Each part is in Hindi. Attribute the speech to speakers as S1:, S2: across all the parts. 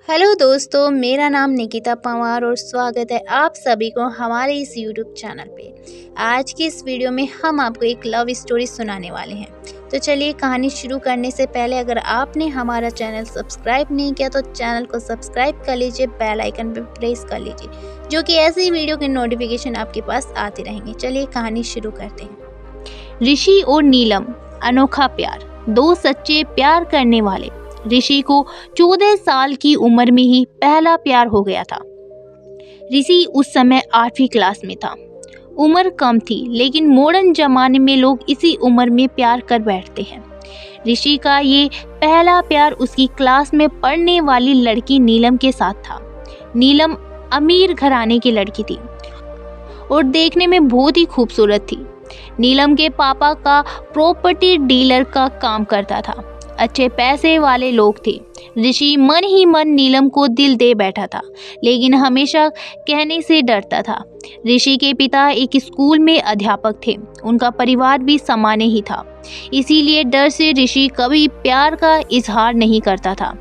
S1: हेलो दोस्तों, मेरा नाम निकिता पंवार और स्वागत है आप सभी को हमारे इस यूट्यूब चैनल पे। आज की इस वीडियो में हम आपको एक लव स्टोरी सुनाने वाले हैं। तो चलिए, कहानी शुरू करने से पहले अगर आपने हमारा चैनल सब्सक्राइब नहीं किया तो चैनल को सब्सक्राइब कर लीजिए, बेल आइकन पर प्रेस कर लीजिए, जो कि ऐसी वीडियो के नोटिफिकेशन आपके पास आते रहेंगे। चलिए कहानी शुरू करते हैं। ऋषि और नीलम, अनोखा प्यार। दो सच्चे प्यार करने वाले। ऋषि को 14 साल की उम्र में ही पहला प्यार हो गया था। ऋषि उस समय 8वीं क्लास में था। उम्र कम थी, लेकिन मॉडर्न जमाने में लोग इसी उम्र में प्यार कर बैठते हैं। ऋषि का ये पहला प्यार उसकी क्लास में पढ़ने वाली लड़की नीलम के साथ था। नीलम अमीर घराने की लड़की थी और देखने में बहुत ही खूबसूरत थी। नीलम के पापा का प्रॉपर्टी डीलर का काम करता था। अच्छे पैसे वाले लोग थे। ऋषि मन ही मन नीलम को दिल दे बैठा था, लेकिन हमेशा कहने से डरता था। ऋषि के पिता एक स्कूल में अध्यापक थे। उनका परिवार भी सामान्य ही था, इसीलिए डर से ऋषि कभी प्यार का इजहार नहीं करता था।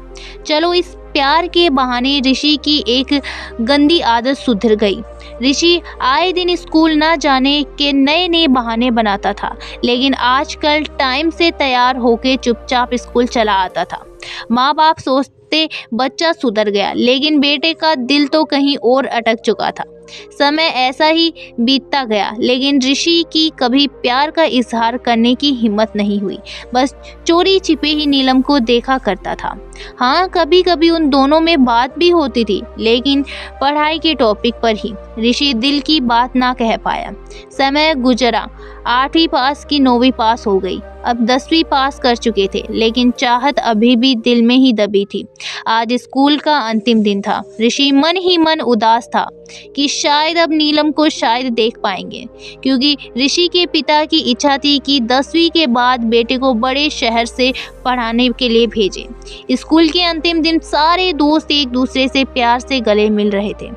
S1: चलो, इस प्यार के बहाने ऋषि की एक गंदी आदत सुधर गई। ऋषि आए दिन स्कूल न जाने के नए नए बहाने बनाता था, लेकिन आजकल टाइम से तैयार होकर चुपचाप स्कूल चला आता था। माँ बाप सोचते बच्चा सुधर गया, लेकिन बेटे का दिल तो कहीं और अटक चुका था। समय ऐसा ही बीतता गया, लेकिन ऋषि की कभी प्यार का इजहार करने की हिम्मत नहीं हुई। बस चोरी छिपे ही नीलम को देखा करता था। हाँ, कभी कभी उन दोनों में बात भी होती थी, लेकिन पढ़ाई के टॉपिक पर ही। ऋषि दिल की बात ना कह पाया। समय गुजरा। 8वीं पास की 9वीं पास हो गई। अब 10वीं पास कर चुके थे, लेकिन चाहत अभी भी दिल में ही दबी थी। आज स्कूल का अंतिम दिन था। ऋषि मन ही मन उदास था कि शायद अब नीलम को शायद देख पाएंगे, क्योंकि ऋषि के पिता की इच्छा थी कि 10वीं के बाद बेटे को बड़े शहर से पढ़ाने के लिए भेजें। स्कूल के अंतिम दिन सारे दोस्त एक दूसरे से प्यार से गले मिल रहे थे,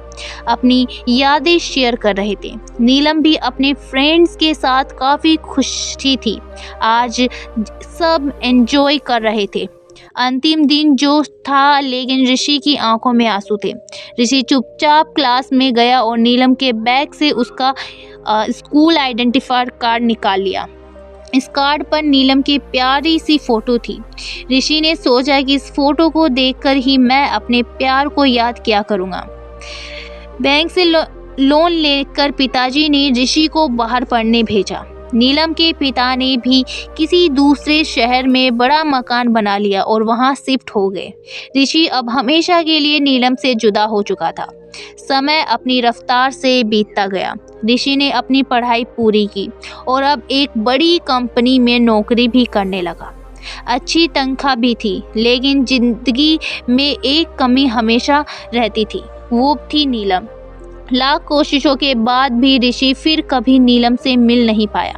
S1: अपनी यादें शेयर कर रहे थे। नीलम भी अपने फ्रेंड्स के साथ काफ़ी खुशी थी। आज सब एंजॉय कर रहे थे। अंतिम दिन जो था, लेकिन ऋषि की आंखों में आंसू थे। ऋषि चुपचाप क्लास में गया और नीलम के बैग से उसका स्कूल आइडेंटिफायर कार्ड निकाल लिया। इस कार्ड पर नीलम की प्यारी सी फोटो थी। ऋषि ने सोचा कि इस फोटो को देखकर ही मैं अपने प्यार को याद किया करूँगा। बैंक से लोन लेकर पिताजी ने ऋषि को बाहर पढ़ने भेजा। नीलम के पिता ने भी किसी दूसरे शहर में बड़ा मकान बना लिया और वहां शिफ्ट हो गए। ऋषि अब हमेशा के लिए नीलम से जुदा हो चुका था। समय अपनी रफ्तार से बीतता गया। ऋषि ने अपनी पढ़ाई पूरी की और अब एक बड़ी कंपनी में नौकरी भी करने लगा। अच्छी तनख्वाह भी थी, लेकिन जिंदगी में एक कमी हमेशा रहती थी, वो थी नीलम। लाख कोशिशों के बाद भी ऋषि फिर कभी नीलम से मिल नहीं पाया।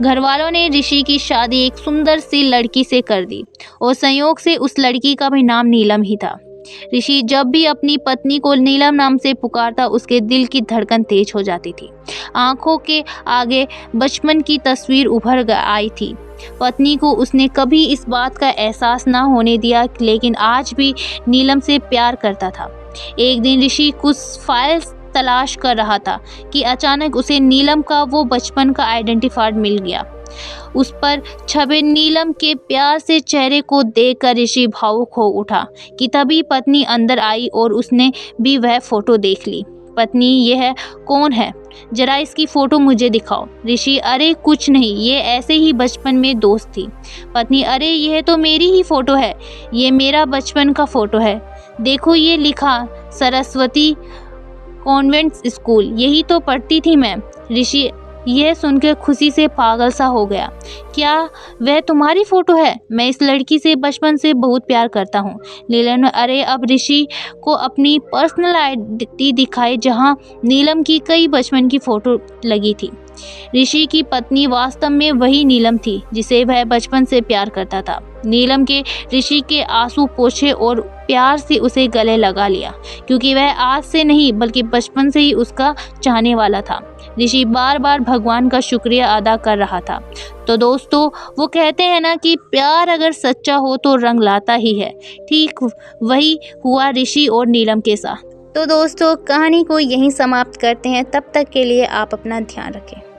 S1: घर वालों ने ऋषि की शादी एक सुंदर सी लड़की से कर दी और संयोग से उस लड़की का भी नाम नीलम ही था। ऋषि जब भी अपनी पत्नी को नीलम नाम से पुकारता, उसके दिल की धड़कन तेज हो जाती थी। आंखों के आगे बचपन की तस्वीर उभर आई थी। पत्नी को उसने कभी इस बात का एहसास ना होने दिया, लेकिन आज भी नीलम से प्यार करता था। एक दिन ऋषि कुछ फाइल्स तलाश कर रहा था कि अचानक उसे नीलम का वो बचपन का आइडेंटिफायर मिल गया। उस पर छपे नीलम के प्यार से चेहरे को देखकर ऋषि भावुक हो उठा कि तभी पत्नी अंदर आई और उसने भी वह फोटो देख ली। पत्नी, यह कौन है? जरा इसकी फोटो मुझे दिखाओ। ऋषि, अरे कुछ नहीं, ये ऐसे ही बचपन में दोस्त थी। पत्नी, अरे यह तो मेरी ही फोटो है, ये मेरा बचपन का फोटो है। देखो, ये लिखा सरस्वती कॉन्वेंट स्कूल, यही तो पढ़ती थी मैं। ऋषि यह सुनकर खुशी से पागल सा हो गया। क्या वह तुम्हारी फोटो है? मैं इस लड़की से बचपन से बहुत प्यार करता हूँ। नीलम, अरे अब ऋषि को अपनी पर्सनल आईडी दिखाई, जहाँ नीलम की कई बचपन की फोटो लगी थी। ऋषि की पत्नी वास्तव में वही नीलम थी जिसे वह बचपन से प्यार करता था। नीलम के ऋषि के आंसू पोंछे और प्यार से उसे गले लगा लिया, क्योंकि वह आज से नहीं बल्कि बचपन से ही उसका चाहने वाला था। ऋषि बार बार भगवान का शुक्रिया अदा कर रहा था। तो दोस्तों, वो कहते हैं ना कि प्यार अगर सच्चा हो तो रंग लाता ही है। ठीक वही हुआ ऋषि और नीलम के साथ। तो दोस्तों, कहानी को यहीं समाप्त करते हैं। तब तक के लिए आप अपना ध्यान रखें।